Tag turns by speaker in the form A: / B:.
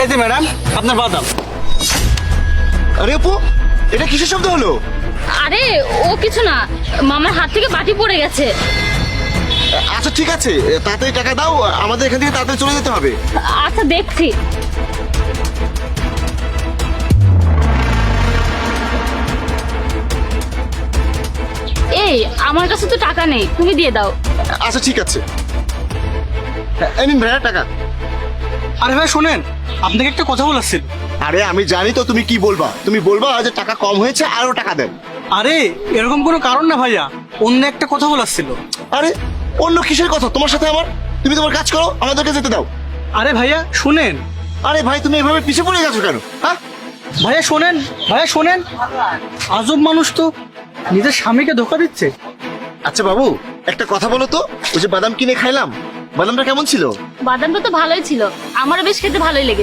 A: এই যে ম্যাডাম, আপনার বাদাম।
B: আরে আপু, এটা কিসের শব্দ হলো?
C: আরে ও কিছু না, মামার হাত থেকে বাটি পড়ে গেছে।
B: আচ্ছা ঠিক আছে, তাড়াতাড়ি টাকা দাও, আমাদের এখান থেকে তাড়াতাড়ি চলে যেতে হবে।
C: আচ্ছা দেখছি। এই আমার কাছে তো টাকা নেই, তুমি দিয়ে দাও।
B: আচ্ছা ঠিক আছে, এই নিন ভাইয়া টাকা।
A: আরে ভাই শোনেন, আপনাকে একটা কথা বলার ছিল।
B: আরে আমি জানি তো তুমি কি বলবা, তুমি বলবা যে টাকা কম হয়েছে, আরো টাকা দেন।
A: আরে এরকম কোনো কারণ না ভাইয়া, অন্য একটা কথা বলার ছিল।
B: আরে অন্য কিসের কথা তোমার সাথে আমার? তুমি তোমার কাজ করো, আমাদেরকে যেতে দাও।
A: আরে ভাইয়া শুনেন।
B: আরে ভাই তুমি এভাবে পিছে পড়ে গেছো কেন? হ্যাঁ
A: ভাইয়া শোনেন, ভাইয়া শোনেন, আজব মানুষ তো, নিজের স্বামীকে ধোকা দিচ্ছে।
B: আচ্ছা বাবু, একটা কথা বলো তো, ওই যে বাদাম কিনে খাইলাম, বাদামটা কেমন ছিল?
C: বাদামটা তো ভালোই ছিল, আমারও বেশ খেতে ভালোই লেগেছে।